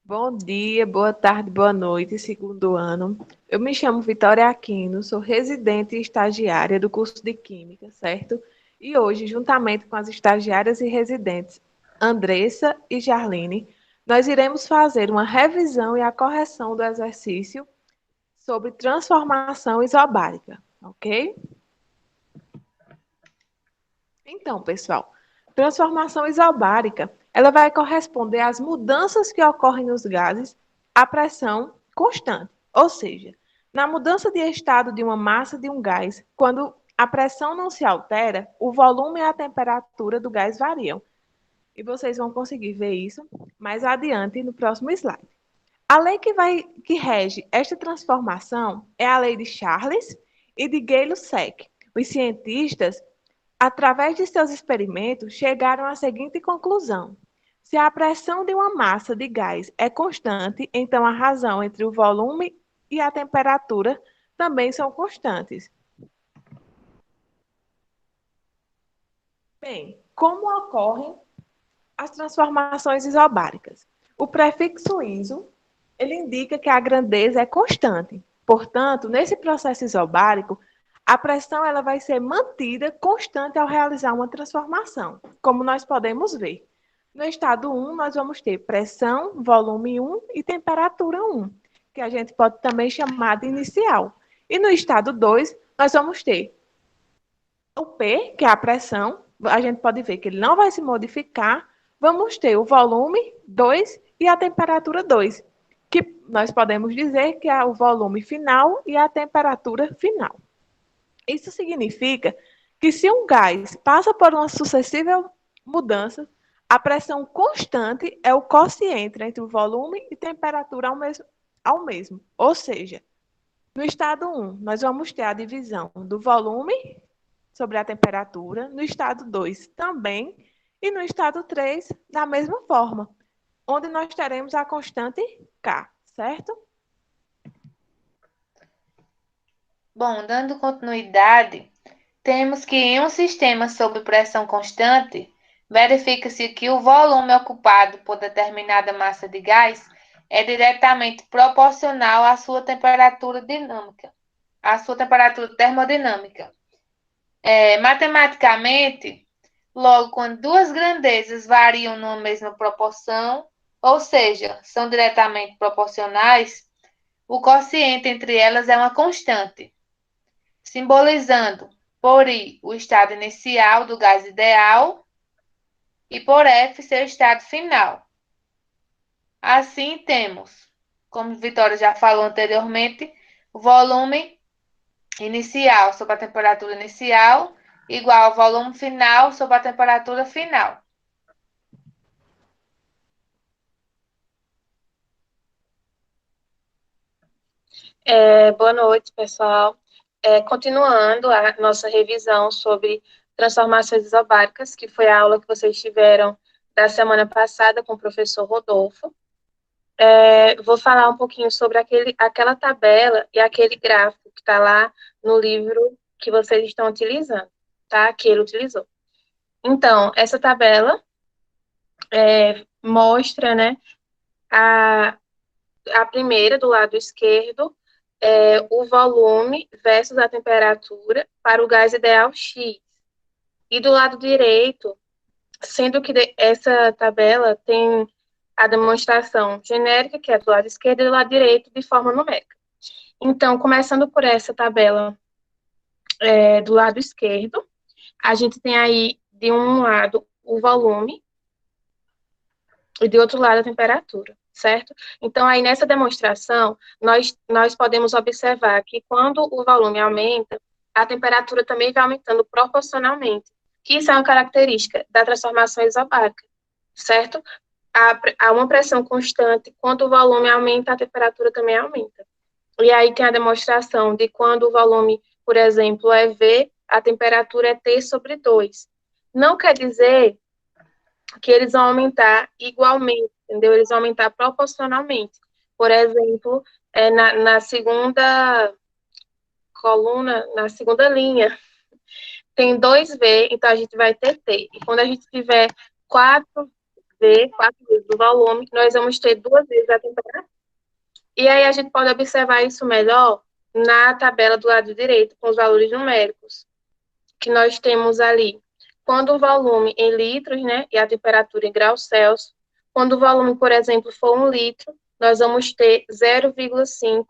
Bom dia, boa tarde, boa noite, segundo ano. Eu me chamo Vitória Aquino, sou residente e estagiária do curso de Química, certo? E hoje, juntamente com as estagiárias e residentes Andressa e Jarline, nós iremos fazer uma revisão e a correção do exercício sobre transformação isobárica, ok? Então, pessoal, transformação isobárica, ela vai corresponder às mudanças que ocorrem nos gases à pressão constante. Ou seja, na mudança de estado de uma massa de um gás, quando a pressão não se altera, o volume e a temperatura do gás variam. E vocês vão conseguir ver isso mais adiante no próximo slide. A lei que rege esta transformação é a lei de Charles e de Gay-Lussac. Os cientistas, através de seus experimentos, chegaram à seguinte conclusão: se a pressão de uma massa de gás é constante, então a razão entre o volume e a temperatura também são constantes. Bem, como ocorrem as transformações isobáricas? O prefixo iso, ele indica que a grandeza é constante. Portanto, nesse processo isobárico, a pressão ela vai ser mantida constante ao realizar uma transformação, como nós podemos ver. No estado 1, nós vamos ter pressão, volume 1 e temperatura 1, que a gente pode também chamar de inicial. E no estado 2, nós vamos ter o P, que é a pressão, a gente pode ver que ele não vai se modificar. Vamos ter o volume 2 e a temperatura 2, que nós podemos dizer que é o volume final e a temperatura final. Isso significa que se um gás passa por uma sucessiva mudança, a pressão constante é o quociente entre o volume e temperatura ao mesmo. Ou seja, no estado 1, nós vamos ter a divisão do volume sobre a temperatura, no estado 2 também, e no estado 3 da mesma forma, onde nós teremos a constante K, certo? Bom, dando continuidade, temos que em um sistema sob pressão constante, verifica-se que o volume ocupado por determinada massa de gás é diretamente proporcional à sua temperatura dinâmica, à sua temperatura termodinâmica. Matematicamente, logo, quando duas grandezas variam numa mesma proporção, ou seja, são diretamente proporcionais, o quociente entre elas é uma constante, simbolizando por I o estado inicial do gás ideal e por F seu estado final. Assim, temos, como Vitória já falou anteriormente, o volume inicial sobre a temperatura inicial igual ao volume final sobre a temperatura final. Boa noite, pessoal. Continuando a nossa revisão sobre transformações isobáricas, que foi a aula que vocês tiveram da semana passada com o professor Rodolfo. Vou falar um pouquinho sobre aquela tabela e aquele gráfico que está lá no livro que vocês estão utilizando, tá? Que ele utilizou. Então, essa tabela mostra, né, a, a primeira do lado esquerdo, o volume versus a temperatura para o gás ideal X. E do lado direito, sendo que essa tabela tem a demonstração genérica, que é do lado esquerdo, e do lado direito, de forma numérica. Então, começando por essa tabela do lado esquerdo, a gente tem aí, de um lado, o volume, e de outro lado, a temperatura, certo? Então, aí nessa demonstração, nós podemos observar que quando o volume aumenta, a temperatura também vai aumentando proporcionalmente, que isso é uma característica da transformação isobárica, certo? Há uma pressão constante, quando o volume aumenta, a temperatura também aumenta. E aí tem a demonstração de quando o volume, por exemplo, é V, a temperatura é T sobre 2. Não quer dizer que eles vão aumentar igualmente, entendeu? Eles vão aumentar proporcionalmente. Por exemplo, na segunda coluna, na segunda linha, tem 2V, então a gente vai ter T. E quando a gente tiver 4 V, 4 vezes o volume, nós vamos ter 2 vezes a temperatura. E aí a gente pode observar isso melhor na tabela do lado direito, com os valores numéricos, que nós temos ali. Quando o volume em litros, né, e a temperatura em graus Celsius, quando o volume, por exemplo, for 1 litro, nós vamos ter 0,5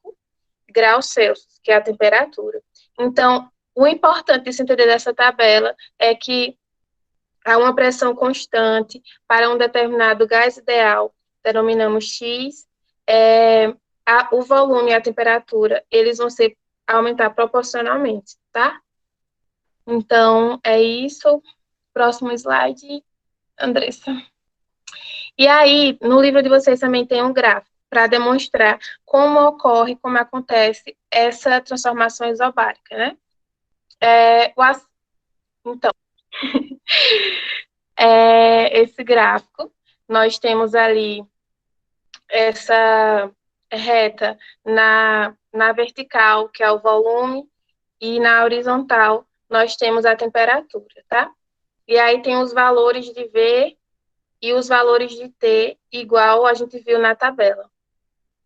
graus Celsius, que é a temperatura. Então, o importante de se entender dessa tabela é que há uma pressão constante para um determinado gás ideal, denominamos X, o volume e a temperatura, eles vão aumentar proporcionalmente, tá? Então, é isso. Próximo slide, Andressa. E aí, no livro de vocês também tem um gráfico para demonstrar como ocorre, como acontece essa transformação isobárica, né? Então, esse gráfico, nós temos ali essa reta na vertical, que é o volume, e na horizontal, nós temos a temperatura, tá? E aí tem os valores de V e os valores de T, igual a gente viu na tabela.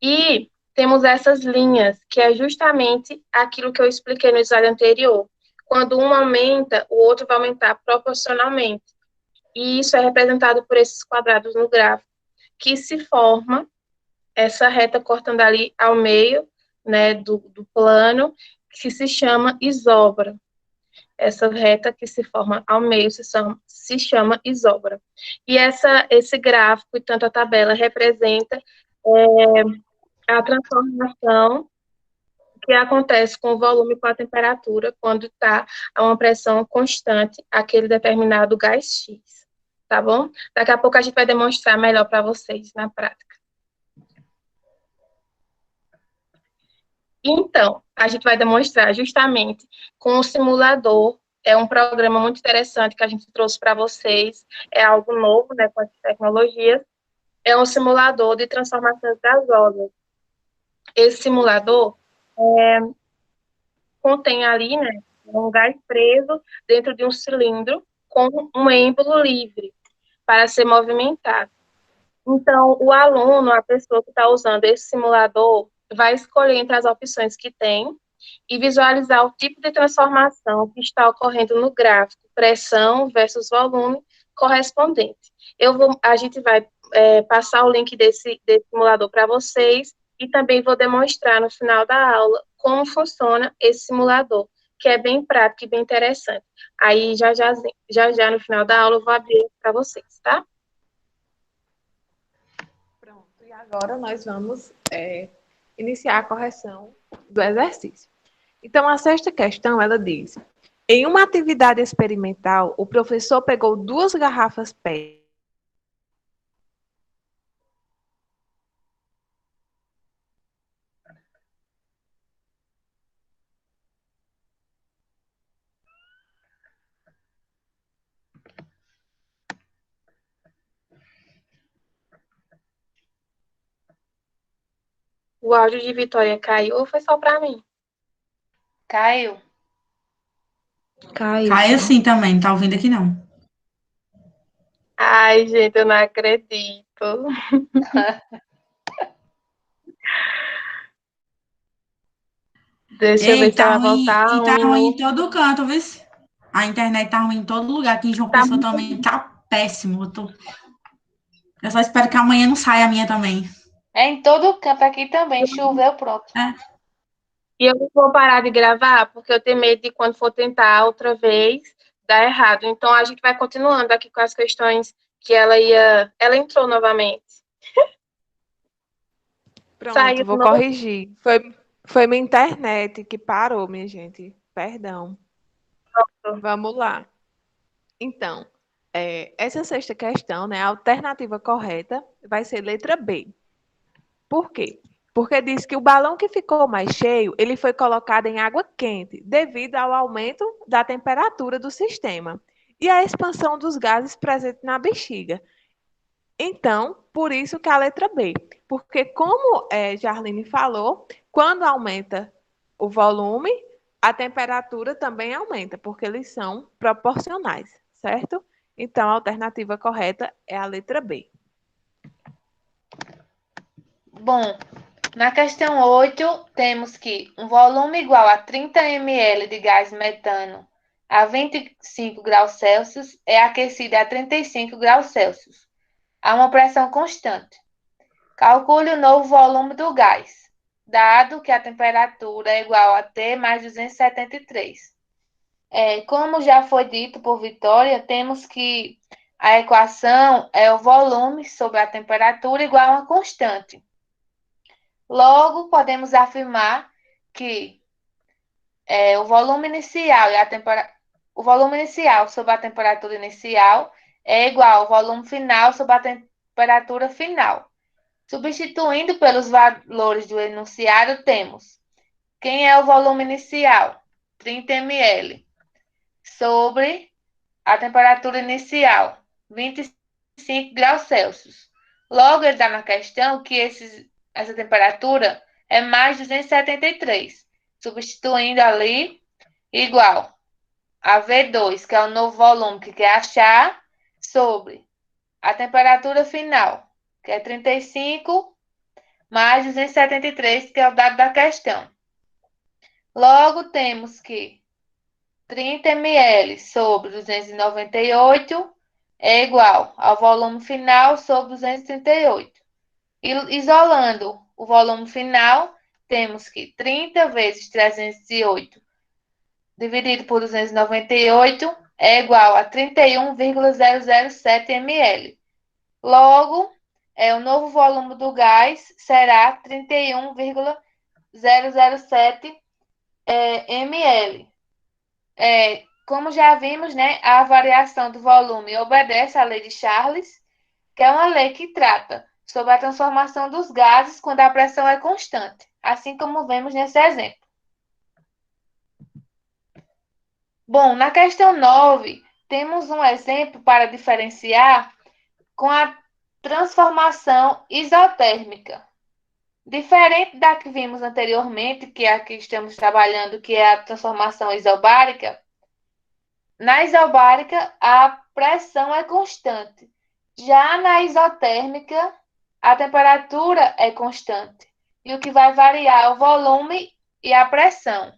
E temos essas linhas, que é justamente aquilo que eu expliquei no slide anterior. Quando um aumenta, o outro vai aumentar proporcionalmente. E isso é representado por esses quadrados no gráfico, que se forma essa reta cortando ali ao meio, né, do plano, que se chama isóbara. Essa reta que se forma ao meio se chama isóbara. E esse gráfico e tanto a tabela representa a transformação que acontece com o volume e com a temperatura quando está a uma pressão constante, aquele determinado gás X, tá bom? Daqui a pouco a gente vai demonstrar melhor para vocês na prática. Então, a gente vai demonstrar justamente com o simulador. É um programa muito interessante que a gente trouxe para vocês. É algo novo, né, com as tecnologias. É um simulador de transformações gasosas. Esse simulador contém ali, né, um gás preso dentro de um cilindro com um êmbolo livre para ser movimentado. Então, o aluno, a pessoa que está usando esse simulador, vai escolher entre as opções que tem e visualizar o tipo de transformação que está ocorrendo no gráfico, pressão versus volume correspondente. A gente vai passar o link desse simulador para vocês e também vou demonstrar no final da aula como funciona esse simulador, que é bem prático e bem interessante. Aí, já no final da aula, eu vou abrir para vocês, tá? Pronto, e agora nós vamos iniciar a correção do exercício. Então, a sexta questão, ela diz: em uma atividade experimental, o professor pegou 2 garrafas PET. O áudio de Vitória caiu ou foi só para mim? Caiu. Caiu sim também, não tá ouvindo aqui não. Ai, gente, eu não acredito. Deixa eu ver se ela voltar. E tá ruim em todo canto, viu? A internet tá ruim em todo lugar. Aqui em João Pessoa também tá péssimo. Eu só espero que amanhã não saia a minha também. É em todo canto aqui também. Choveu, pronto. E eu não vou parar de gravar, porque eu tenho medo de quando for tentar outra vez, dar errado. Então, a gente vai continuando aqui com as questões que ela entrou novamente. Pronto, Saiu vou corrigir. Foi minha internet que parou, minha gente. Perdão. Vamos lá. Então, essa sexta questão, né, a alternativa correta vai ser letra B. Por quê? Porque diz que o balão que ficou mais cheio, ele foi colocado em água quente, devido ao aumento da temperatura do sistema e à expansão dos gases presentes na bexiga. Então, por isso que a letra B. Porque, como Jarline falou, quando aumenta o volume, a temperatura também aumenta, porque eles são proporcionais, certo? Então, a alternativa correta é a letra B. Bom, na questão 8, temos que um volume igual a 30 ml de gás metano a 25 graus Celsius é aquecido a 35 graus Celsius, a uma pressão constante. Calcule o novo volume do gás, dado que a temperatura é igual a T mais 273. Como já foi dito por Vitória, temos que a equação é o volume sobre a temperatura igual a uma constante. Logo, podemos afirmar que o volume inicial o volume inicial sobre a temperatura inicial é igual ao volume final sobre a temperatura final. Substituindo pelos valores do enunciado, temos quem é o volume inicial? 30 ml sobre a temperatura inicial, 25 graus Celsius. Logo, ele dá na questão que essa temperatura é mais 273, substituindo ali igual a V2, que é o novo volume que quer achar, sobre a temperatura final, que é 35, mais 273, que é o dado da questão. Logo, temos que 30 ml sobre 298 é igual ao volume final sobre 238. E isolando o volume final, temos que 30 vezes 308 dividido por 298 é igual a 31,007 ml. Logo, o novo volume do gás será 31,007 ml. Como já vimos, né, a variação do volume obedece à lei de Charles, que é uma lei que trata sobre a transformação dos gases quando a pressão é constante, assim como vemos nesse exemplo. Bom, na questão 9, temos um exemplo para diferenciar com a transformação isotérmica. Diferente da que vimos anteriormente, que é a que estamos trabalhando, que é a transformação isobárica, na isobárica a pressão é constante. Já na isotérmica, a temperatura é constante. E o que vai variar é o volume e a pressão.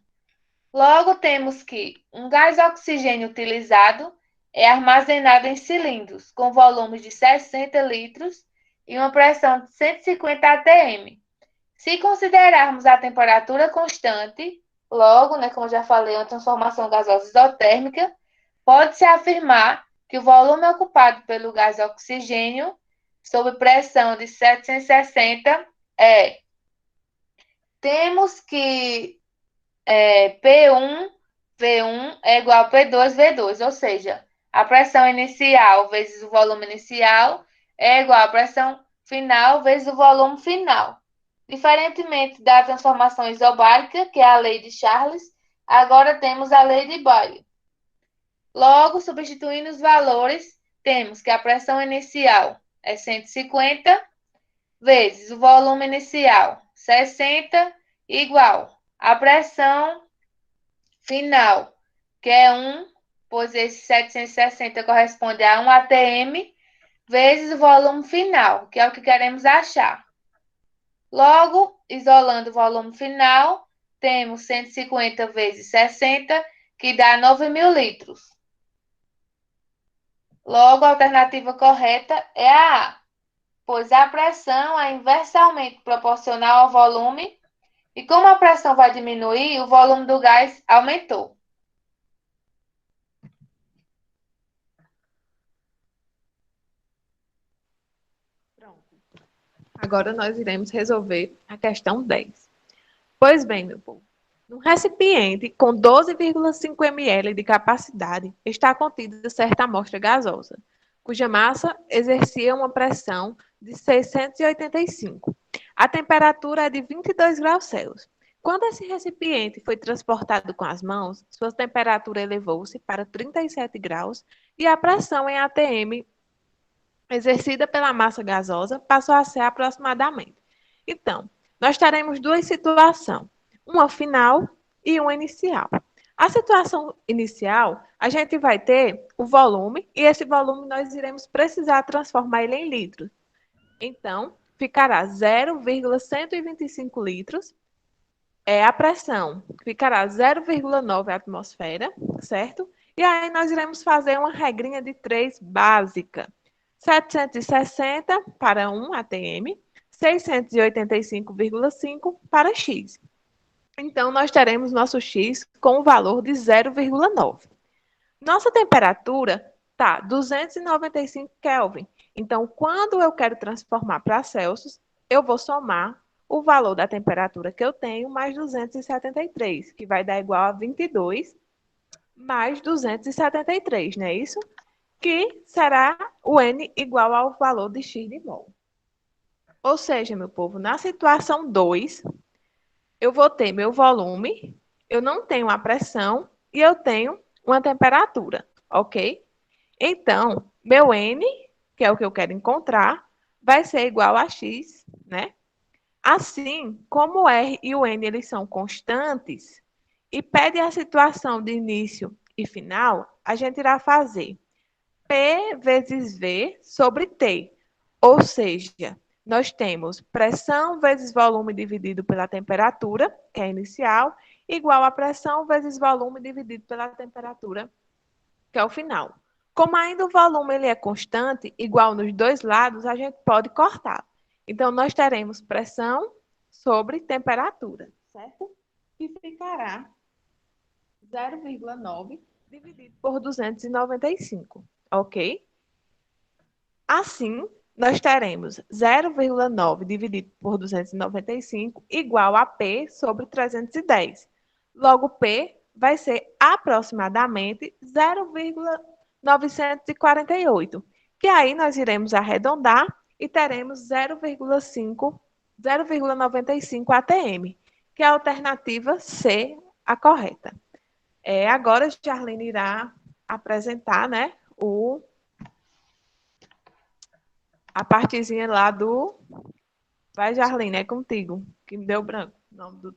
Logo, temos que um gás oxigênio utilizado é armazenado em cilindros com volumes de 60 litros e uma pressão de 150 atm. Se considerarmos a temperatura constante, logo, né, como eu já falei, uma transformação gasosa isotérmica, pode-se afirmar que o volume ocupado pelo gás oxigênio sob pressão de 760 temos que P1, V1 é igual a P2, V2, ou seja, a pressão inicial vezes o volume inicial é igual à pressão final vezes o volume final. Diferentemente da transformação isobárica, que é a lei de Charles, agora temos a lei de Boyle. Logo, substituindo os valores, temos que a pressão inicial é 150 vezes o volume inicial, 60, igual a pressão final, que é 1, pois esse 760 corresponde a 1 atm, vezes o volume final, que é o que queremos achar. Logo, isolando o volume final, temos 150 vezes 60, que dá 9.000 litros. Logo, a alternativa correta é a A, pois a pressão é inversamente proporcional ao volume e como a pressão vai diminuir, o volume do gás aumentou. Pronto. Agora nós iremos resolver a questão 10. Pois bem, meu povo, num recipiente com 12,5 ml de capacidade está contida certa amostra gasosa, cuja massa exercia uma pressão de 685. A temperatura é de 22 graus Celsius. Quando esse recipiente foi transportado com as mãos, sua temperatura elevou-se para 37 graus e a pressão em atm exercida pela massa gasosa passou a ser aproximadamente. Então, nós teremos duas situações, uma final e uma inicial. A situação inicial, a gente vai ter o volume, e esse volume nós iremos precisar transformar ele em litros. Então, ficará 0,125 litros. A pressão ficará 0,9 atmosfera, certo? E aí nós iremos fazer uma regrinha de 3 básica. 760 para 1 atm, 685,5 para X. Então, nós teremos nosso X com o valor de 0,9. Nossa temperatura está 295 Kelvin. Então, quando eu quero transformar para Celsius, eu vou somar o valor da temperatura que eu tenho mais 273, que vai dar igual a 22 mais 273, não é isso? Que será o N igual ao valor de X de mol. Ou seja, meu povo, na situação 2, eu vou ter meu volume, eu não tenho a pressão e eu tenho uma temperatura, ok? Então, meu N, que é o que eu quero encontrar, vai ser igual a X, né? Assim, como o R e o N eles são constantes e pede a situação de início e final, a gente irá fazer P vezes V sobre T. Ou seja, nós temos pressão vezes volume dividido pela temperatura, que é inicial, igual a pressão vezes volume dividido pela temperatura, que é o final. Como ainda o volume ele é constante, igual nos dois lados, a gente pode cortar. Então, nós teremos pressão sobre temperatura, certo? Que ficará 0,9 dividido por 295, ok? Assim, nós teremos 0,9 dividido por 295 igual a P sobre 310. Logo, P vai ser aproximadamente 0,948, que aí nós iremos arredondar e teremos 0,95 atm, que é a alternativa C, a correta. Agora, Jarlene irá apresentar, né, a partezinha lá do... Vai, Jarlene, é contigo, que me deu branco. O nome do